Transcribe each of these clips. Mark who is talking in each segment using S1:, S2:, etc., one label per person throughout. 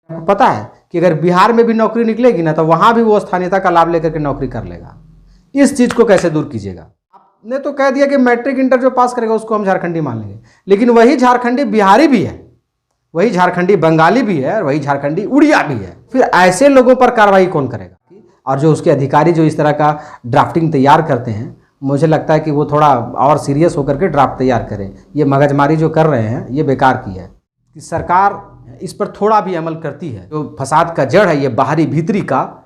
S1: आपको पता है कि अगर बिहार में भी नौकरी निकलेगी ना तो वहां भी वो स्थानीयता का लाभ लेकर के नौकरी कर लेगा। इस चीज को कैसे दूर कीजिएगा? आपने तो कह दिया कि मैट्रिक इंटर जो पास करेगा उसको हम झारखंडी मान लेंगे, लेकिन वही झारखंडी बिहारी भी है, वही झारखंडी बंगाली भी है, और वही झारखंडी उड़िया भी है। फिर ऐसे लोगों पर कार्रवाई कौन करेगा? और जो उसके अधिकारी जो इस तरह का ड्राफ्टिंग तैयार करते हैं, मुझे लगता है कि वो थोड़ा और सीरियस होकर के ड्राफ्ट तैयार करें। ये मगजमारी जो कर रहे हैं ये बेकार की है। कि सरकार इस पर थोड़ा भी अमल करती है, जो फसाद का जड़ है ये बाहरी भीतरी का,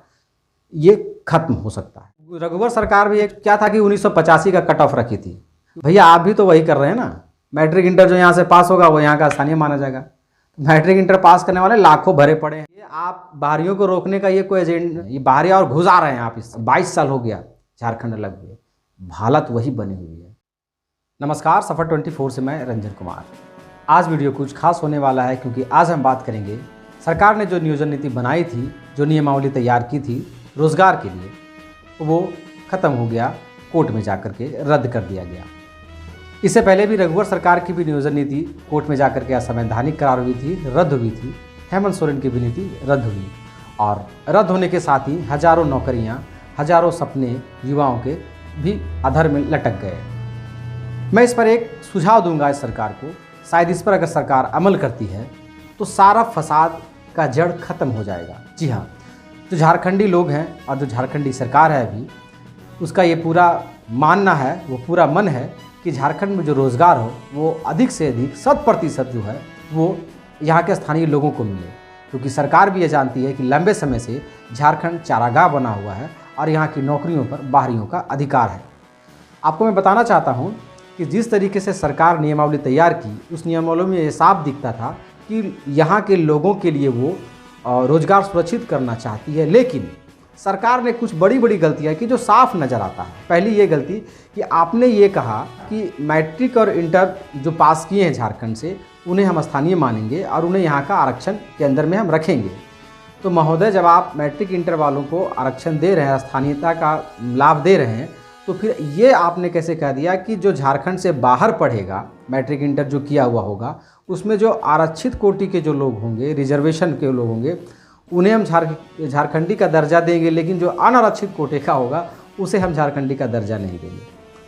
S1: ये खत्म हो सकता है। रघुवर सरकार भी एक क्या था कि 1985 का कट ऑफ रखी थी। भैया आप भी तो वही कर रहे हैं ना, मैट्रिक इंटर जो यहाँ से पास होगा वो यहाँ का स्थानीय माना जाएगा। मैट्रिक इंटर पास करने वाले लाखों भरे पड़े हैं। ये आप बाहरियों को रोकने का ये कोई एजेंडा, ये बाहरी और घुसा रहे हैं आप। इस 22 साल हो गया झारखंड अलग हुए, हालत वही बनी हुई है। नमस्कार, सफर 24 से मैं रंजन कुमार। आज वीडियो कुछ खास होने वाला है क्योंकि आज हम बात करेंगे सरकार ने जो नियोजन नीति बनाई थी, जो नियमावली तैयार की थी रोजगार के लिए, वो ख़त्म हो गया, कोर्ट में जाकर के रद्द कर दिया गया। इससे पहले भी रघुवर सरकार की भी नियोजन नीति कोर्ट में जाकर के असंवैधानिक करार हुई थी, रद्द हुई थी। हेमंत सोरेन की भी नीति रद्द हुई, और रद्द होने के साथ ही हजारों नौकरियां, हजारों सपने युवाओं के भी अधर में लटक गए। मैं इस पर एक सुझाव दूंगा इस सरकार को, शायद इस पर अगर सरकार अमल करती है तो सारा फसाद का जड़ खत्म हो जाएगा। जी हाँ, जो झारखंडी लोग हैं और जो झारखंडी सरकार है अभी, उसका ये पूरा मानना है, वो पूरा मन है कि झारखंड में जो रोज़गार हो वो अधिक से अधिक 100% जो है वो यहाँ के स्थानीय लोगों को मिले। क्योंकि सरकार भी ये जानती है कि लंबे समय से झारखंड चारागाह बना हुआ है और यहाँ की नौकरियों पर बाहरियों का अधिकार है। आपको मैं बताना चाहता हूँ कि जिस तरीके से सरकार नियमावली तैयार की, उस नियमावली में ये साफ दिखता था कि यहाँ के लोगों के लिए वो रोज़गार सुरक्षित करना चाहती है, लेकिन सरकार ने कुछ बड़ी बड़ी गलतियाँ की जो साफ नज़र आता है। पहली ये गलती कि आपने ये कहा कि मैट्रिक और इंटर जो पास किए हैं झारखंड से, उन्हें हम स्थानीय मानेंगे और उन्हें यहाँ का आरक्षण के अंदर में हम रखेंगे। तो महोदय, जब आप मैट्रिक इंटर वालों को आरक्षण दे रहे हैं, स्थानीयता का लाभ दे रहे हैं, तो फिर ये आपने कैसे कह दिया कि जो झारखंड से बाहर पढ़ेगा, मैट्रिक इंटर जो किया हुआ होगा, उसमें जो आरक्षित कोटि के जो लोग होंगे, रिजर्वेशन के लोग होंगे, उन्हें हम झारखंडी का दर्जा देंगे, लेकिन जो अनारक्षित कोटे का होगा उसे हम झारखंडी का दर्जा नहीं देंगे।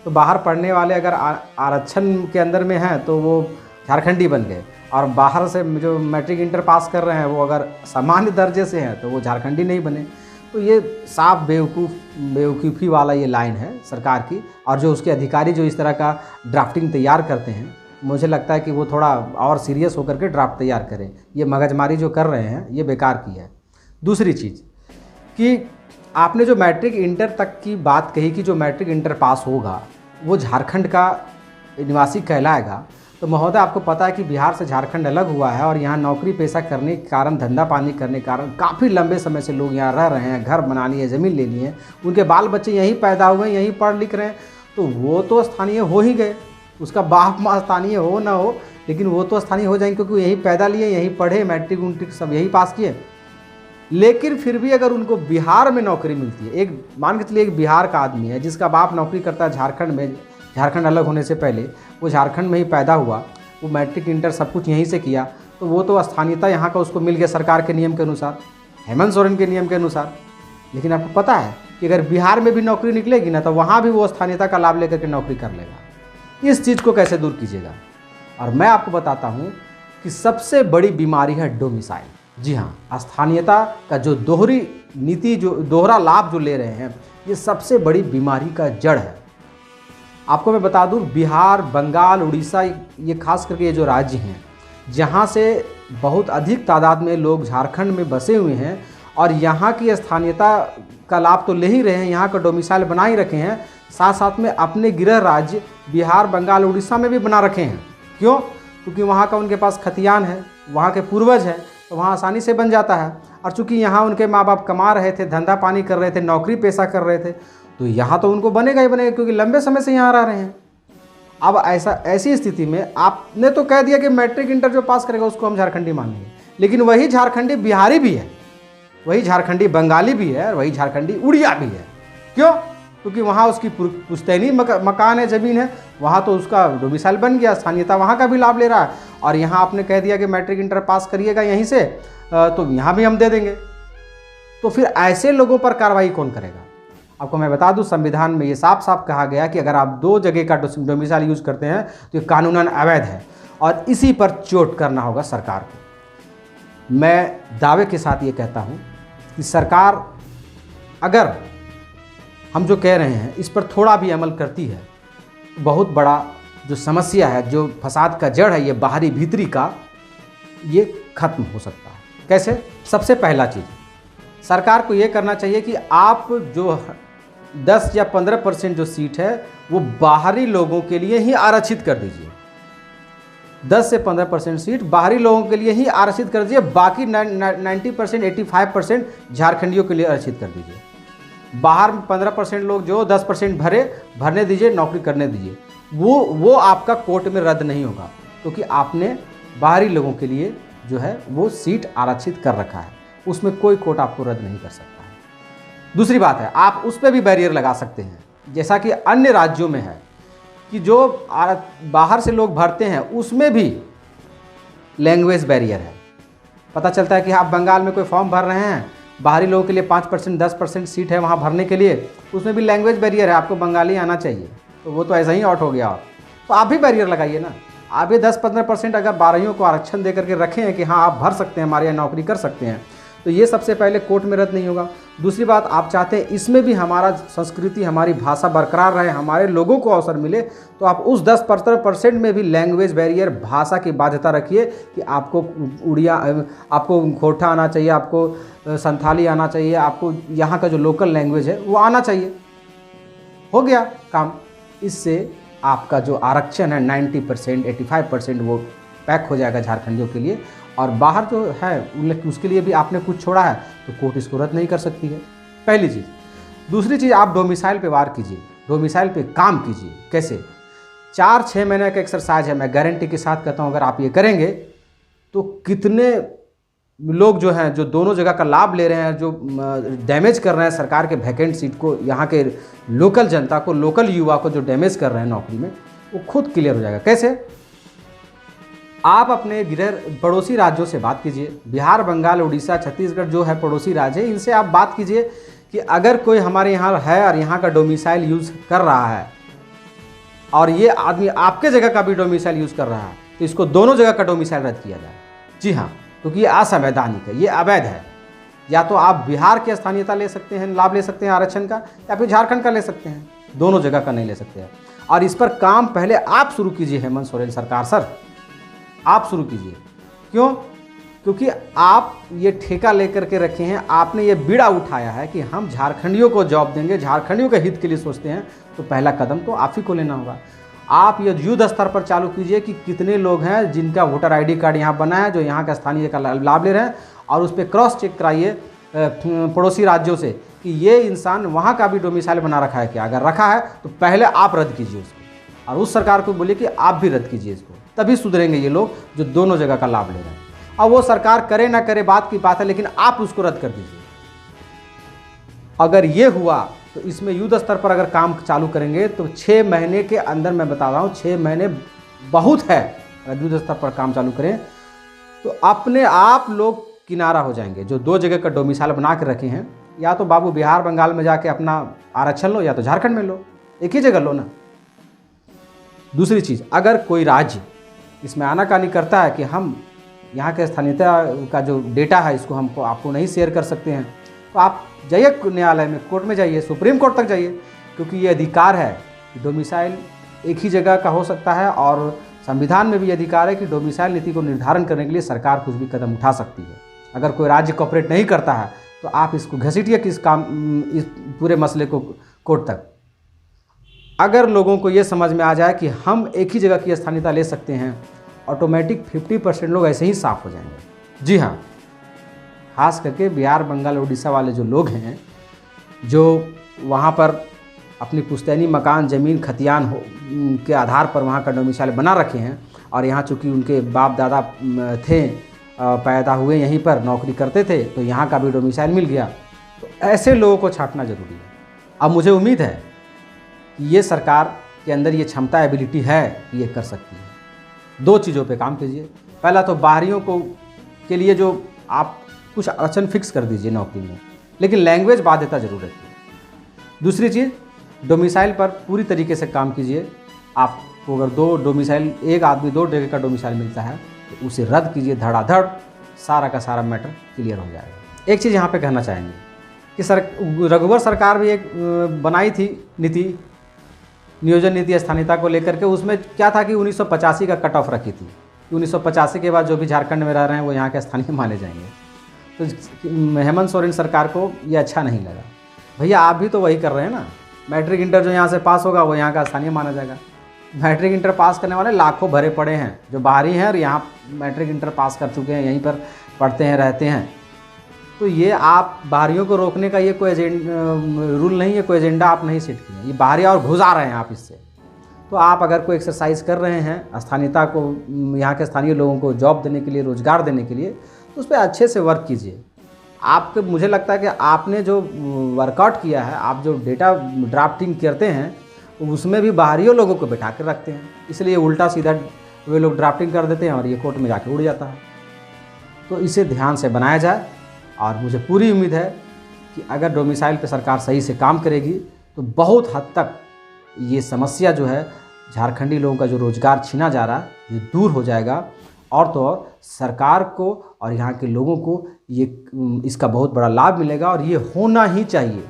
S1: तो बाहर पढ़ने वाले अगर आरक्षण के अंदर में हैं तो वो झारखंडी बन गए, और बाहर से जो मैट्रिक इंटर पास कर रहे हैं वो अगर सामान्य दर्जे से हैं तो वो झारखंडी नहीं बने। तो ये साफ बेवकूफ़ी वाला ये लाइन है सरकार की। और जो उसके अधिकारी जो इस तरह का ड्राफ्टिंग तैयार करते हैं, मुझे लगता है कि वो थोड़ा और सीरियस होकर के ड्राफ्ट तैयार करें। ये मगजमारी जो कर रहे हैं ये बेकार की है। दूसरी चीज़ कि आपने जो मैट्रिक इंटर तक की बात कही कि जो मैट्रिक इंटर पास होगा वो झारखंड का निवासी कहलाएगा, तो महोदय आपको पता है कि बिहार से झारखंड अलग हुआ है और यहाँ नौकरी पेशा करने के कारण, धंधा पानी करने के कारण काफ़ी लंबे समय से लोग यहाँ रह रहे हैं, घर बना लिए, ज़मीन ले लिए हैं, उनके बाल बच्चे यहीं पैदा हुए, यहीं पढ़ लिख रहे हैं, तो वो तो स्थानीय हो ही गए। उसका बाप माँ स्थानीय हो ना हो, लेकिन वो तो स्थानीय हो जाएंगे क्योंकि यहीं पैदा लिए, यहीं पढ़े, मैट्रिक उन्ट्रिक सब यहीं पास किए। लेकिन फिर भी अगर उनको बिहार में नौकरी मिलती है, एक मान के चलिए एक बिहार का आदमी है जिसका बाप नौकरी करता है झारखंड में, झारखंड अलग होने से पहले वो झारखंड में ही पैदा हुआ, वो मैट्रिक इंटर सब कुछ यहीं से किया, तो वो तो स्थानीयता यहाँ का उसको मिल गया सरकार के नियम के अनुसार, हेमंत सोरेन के नियम के अनुसार। लेकिन आपको पता है कि अगर बिहार में भी नौकरी निकलेगी ना तो वहाँ भी वो स्थानीयता का लाभ लेकर के नौकरी कर लेगा। इस चीज़ को कैसे दूर कीजिएगा? और मैं आपको बताता हूँ कि सबसे बड़ी बीमारी है डोमिसाइल। जी हाँ, स्थानीयता का जो दोहरी नीति, जो दोहरा लाभ जो ले रहे हैं, ये सबसे बड़ी बीमारी का जड़ है। आपको मैं बता दूं, बिहार, बंगाल, उड़ीसा, ये खास करके ये जो राज्य हैं जहाँ से बहुत अधिक तादाद में लोग झारखंड में बसे हुए हैं और यहाँ की स्थानीयता का लाभ तो ले ही रहे हैं, यहाँ का डोमिसाइल बना ही रखे हैं, साथ साथ में अपने गृह राज्य बिहार, बंगाल, उड़ीसा में भी बना रखे हैं। क्यों? क्योंकि वहाँ का उनके पास खतियान है, वहाँ के पूर्वज हैं, तो वहाँ आसानी से बन जाता है। और चूँकि यहाँ उनके माँ बाप कमा रहे थे, धंधा पानी कर रहे थे, नौकरी पेशा कर रहे थे, तो यहाँ तो उनको बनेगा ही बनेगा क्योंकि लंबे समय से यहाँ रह रहे हैं। अब ऐसी स्थिति में आपने तो कह दिया कि मैट्रिक इंटर जो पास करेगा उसको हम झारखंडी मान लेंगे, लेकिन वही झारखंडी बिहारी भी है, वही झारखंडी बंगाली भी है, वही झारखंडी उड़िया भी है। क्यों? क्योंकि वहाँ उसकी पुश्तैनी मकान है, ज़मीन है, वहाँ तो उसका डोमिसाइल बन गया, स्थानीयता वहाँ का भी लाभ ले रहा है। और यहाँ आपने कह दिया कि मैट्रिक इंटर पास करिएगा यहीं से, तो यहाँ भी हम दे देंगे। तो फिर ऐसे लोगों पर कार्रवाई कौन करेगा? आपको मैं बता दूं, संविधान में ये साफ साफ कहा गया कि अगर आप 2 जगह का डोमिसाइल यूज करते हैं तो ये कानूनन अवैध है और इसी पर चोट करना होगा सरकार को। मैं दावे के साथ ये कहता हूँ कि सरकार अगर हम जो कह रहे हैं इस पर थोड़ा भी अमल करती है, बहुत बड़ा जो समस्या है, जो फसाद का जड़ है, ये बाहरी भीतरी का, ये खत्म हो सकता है। कैसे? सबसे पहला चीज़, सरकार को ये करना चाहिए कि आप जो 10 या 15% जो सीट है वो बाहरी लोगों के लिए ही आरक्षित कर दीजिए। 10 से 15% सीट बाहरी लोगों के लिए ही आरक्षित कर दीजिए, बाकी 90% 85% झारखंडियों के लिए आरक्षित कर दीजिए। बाहर 15% लोग जो 10% भरने दीजिए, नौकरी करने दीजिए। वो आपका कोर्ट में रद्द नहीं होगा, क्योंकि आपने बाहरी लोगों के लिए जो है वो सीट आरक्षित कर रखा है, उसमें कोई कोर्ट आपको रद्द नहीं कर सकता है। दूसरी बात है, आप उस पर भी बैरियर लगा सकते हैं, जैसा कि अन्य राज्यों में है कि जो बाहर से लोग भरते हैं उसमें भी लैंग्वेज बैरियर है। पता चलता है कि आप बंगाल में कोई फॉर्म भर रहे हैं, बाहरी लोगों के लिए 5% 10% सीट है वहाँ भरने के लिए, उसमें भी लैंग्वेज बैरियर है, आपको बंगाली आना चाहिए, तो वो तो ऐसा ही आउट हो गया। तो आप भी बैरियर लगाइए ना। आप भी 10-15% अगर बारहियों को आरक्षण दे करके रखे हैं कि हाँ आप भर सकते हैं, हमारे यहाँ नौकरी कर सकते हैं, तो ये सबसे पहले कोर्ट में रद्द नहीं होगा। दूसरी बात, आप चाहते हैं इसमें भी हमारा संस्कृति, हमारी भाषा बरकरार रहे, हमारे लोगों को अवसर मिले, तो आप उस 10-15% में भी लैंग्वेज बैरियर, भाषा की बाध्यता रखिए कि आपको उड़िया, आपको खोटा आना चाहिए, आपको संथाली आना चाहिए, आपको यहाँ का जो लोकल लैंग्वेज है वो आना चाहिए। हो गया काम। इससे आपका जो आरक्षण है 90% 85% वो पैक हो जाएगा झारखंडियों के लिए, और बाहर जो है उसके लिए भी आपने कुछ छोड़ा है तो कोर्ट इसको रद्द नहीं कर सकती है। पहली चीज़। दूसरी चीज़, आप डोमिसाइल पे वार कीजिए, डोमिसाइल पे काम कीजिए। कैसे? 4-6 महीने का एक्सरसाइज है, मैं गारंटी के साथ कहता हूँ, अगर आप ये करेंगे तो कितने लोग जो हैं, जो दोनों जगह का लाभ ले रहे हैं, जो डैमेज कर रहे हैं सरकार के वैकेंट सीट को, यहाँ के लोकल जनता को, लोकल युवा को जो डैमेज कर रहे हैं नौकरी में, वो खुद क्लियर हो जाएगा। कैसे? आप अपने पड़ोसी राज्यों से बात कीजिए, बिहार, बंगाल, उड़ीसा, छत्तीसगढ़ जो है पड़ोसी राज्य है, इनसे आप बात कीजिए कि अगर कोई हमारे यहाँ है और यहाँ का डोमिसाइल यूज़ कर रहा है और ये आदमी आपके जगह का भी डोमिसाइल यूज़ कर रहा है, तो इसको दोनों जगह का डोमिसाइल रद्द किया जाए। जी हाँ, क्योंकि ये असंवैधानिक है, ये अवैध है। या तो आप बिहार की स्थानीयता ले सकते हैं, लाभ ले सकते हैं आरक्षण का, या फिर झारखंड का ले सकते हैं, दोनों जगह का नहीं ले सकते हैं। और इस पर काम पहले आप शुरू कीजिए, हेमंत सोरेन सरकार सर, आप शुरू कीजिए। क्यों? क्योंकि आप ये ठेका लेकर के रखे हैं, आपने ये बीड़ा उठाया है कि हम झारखंडियों को जॉब देंगे, झारखंडियों के हित के लिए सोचते हैं, तो पहला कदम तो आप ही को लेना होगा। आप ये युद्ध स्तर पर चालू कीजिए कि कितने लोग हैं जिनका वोटर आईडी कार्ड यहाँ बना है, जो यहाँ का स्थानीय का लाभ ले रहे हैं, और उस पर क्रॉस चेक कराइए पड़ोसी राज्यों से कि ये इंसान वहाँ का भी डोमिसाइल बना रखा है क्या। अगर रखा है तो पहले आप रद्द कीजिए उसको, और उस सरकार को बोलिए कि आप भी रद्द कीजिए इसको, तभी सुधरेंगे ये लोग जो दोनों जगह का लाभ ले रहे हैं। अब वो सरकार करे ना करे बात की बात है, लेकिन आप उसको रद्द कर दीजिए। अगर ये हुआ तो इसमें युद्ध स्तर पर अगर काम चालू करेंगे तो 6 महीने के अंदर, मैं बता रहा हूँ 6 महीने बहुत है, अगर युद्ध स्तर पर काम चालू करें तो अपने आप लोग किनारा हो जाएंगे। जो 2 जगह का डोमिसाइल बना के रखे हैं, या तो बाबू बिहार बंगाल में जाके अपना आरक्षण लो, या तो झारखंड में लो, एक ही जगह लो ना। दूसरी चीज़, अगर कोई राज्य इसमें आनाकानी करता है कि हम यहाँ के स्थानीयता का जो डेटा है इसको हमको आपको नहीं शेयर कर सकते हैं, तो आप जाइए न्यायालय में, कोर्ट में जाइए, सुप्रीम कोर्ट तक जाइए, क्योंकि ये अधिकार है कि डोमिसाइल एक ही जगह का हो सकता है, और संविधान में भी अधिकार है कि डोमिसाइल नीति को निर्धारण करने के लिए सरकार कुछ भी कदम उठा सकती है। अगर कोई राज्य कोऑपरेट नहीं करता है तो आप इसको घसीटिए कि इस पूरे मसले को कोर्ट तक। अगर लोगों को ये समझ में आ जाए कि हम एक ही जगह की स्थानीयता ले सकते हैं, ऑटोमेटिक 50% लोग ऐसे ही साफ हो जाएंगे। जी हाँ, खास करके बिहार बंगाल उड़ीसा वाले जो लोग हैं, जो वहाँ पर अपनी पुश्तैनी मकान, ज़मीन, खतियान के आधार पर वहाँ का डोमिसाइल बना रखे हैं, और यहाँ चूँकि उनके बाप दादा थे, पैदा हुए यहीं पर, नौकरी करते थे, तो यहाँ का भी डोमिसाइल मिल गया, तो ऐसे लोगों को छांटना जरूरी है। अब मुझे उम्मीद है कि ये सरकार के अंदर ये क्षमता, एबिलिटी है कि ये कर सकती है। 2 चीज़ों पे काम कीजिए। पहला तो बाहरियों को के लिए जो आप कुछ आरक्षण फिक्स कर दीजिए नौकरी में, लेकिन लैंग्वेज बाध्यता जरूर रखिए। दूसरी चीज़, डोमिसाइल पर पूरी तरीके से काम कीजिए। आपको अगर 2 डोमिसाइल, एक आदमी 2 जगह का डोमिसाइल मिलता है तो उसे रद्द कीजिए, धड़ाधड़, सारा का सारा मैटर क्लियर हो जाएगा। एक चीज़ यहाँ पे कहना चाहेंगे कि रघुवर सरकार भी एक बनाई थी नीति, नियोजन नीति स्थानीयता को लेकर के। उसमें क्या था कि 1985 का कट ऑफ रखी थी कि 1985 के बाद जो भी झारखंड में रह रहे हैं वो यहाँ के स्थानीय माने जाएंगे। तो हेमंत सोरेन सरकार को ये अच्छा नहीं लगा। भैया आप भी तो वही कर रहे हैं ना, मैट्रिक इंटर जो यहाँ से पास होगा वो यहाँ का स्थानीय माना जाएगा। मैट्रिक इंटर पास करने वाले लाखों भरे पड़े हैं जो बाहरी हैं और यहाँ मैट्रिक इंटर पास कर चुके हैं, यहीं पर पढ़ते हैं, रहते हैं। तो ये आप बाहरियों को रोकने का ये कोई रूल नहीं है, कोई एजेंडा आप नहीं सेट किए, ये बाहरी और घुसा रहे हैं आप इससे। तो आप अगर कोई एक्सरसाइज कर रहे हैं स्थानीयता को, यहाँ के स्थानीय लोगों को जॉब देने के लिए, रोजगार देने के लिए, तो उस पर अच्छे से वर्क कीजिए। आपके, मुझे लगता है कि आपने जो वर्कआउट किया है, आप जो डेटा ड्राफ्टिंग करते हैं उसमें भी बाहरियों लोगों को बैठा कर रखते हैं, इसलिए उल्टा सीधा वे लोग ड्राफ्टिंग कर देते हैं और ये कोर्ट में जाके उड़ जाता है। तो इसे ध्यान से बनाया जाए और मुझे पूरी उम्मीद है कि अगर डोमिसाइल पे सरकार सही से काम करेगी तो बहुत हद तक ये समस्या जो है, झारखंडी लोगों का जो रोज़गार छीना जा रहा है, ये दूर हो जाएगा। और तो और सरकार को और यहाँ के लोगों को ये इसका बहुत बड़ा लाभ मिलेगा और ये होना ही चाहिए।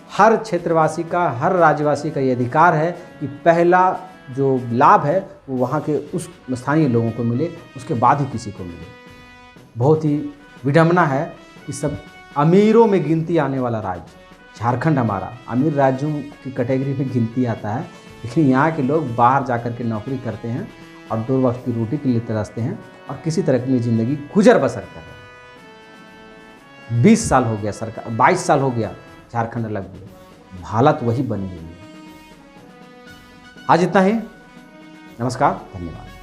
S1: हर क्षेत्रवासी का, हर राज्यवासी का ये अधिकार है कि पहला जो लाभ है वो वहाँ के उस स्थानीय लोगों को मिले, उसके बाद ही किसी को मिले। बहुत ही विडंबना है कि सब अमीरों में गिनती आने वाला राज्य झारखंड हमारा अमीर राज्यों की कैटेगरी में गिनती आता है, लेकिन यहाँ के लोग बाहर जाकर के नौकरी करते हैं और 2 वक्त की रोटी के लिए तरसते हैं और किसी तरह की ज़िंदगी गुजर बसर कर रहे हैं। 20 साल हो गया सरकार, 22 साल हो गया झारखंड अलग हुए, हालत वही बनी हुई है। आज इतना ही, नमस्कार, धन्यवाद।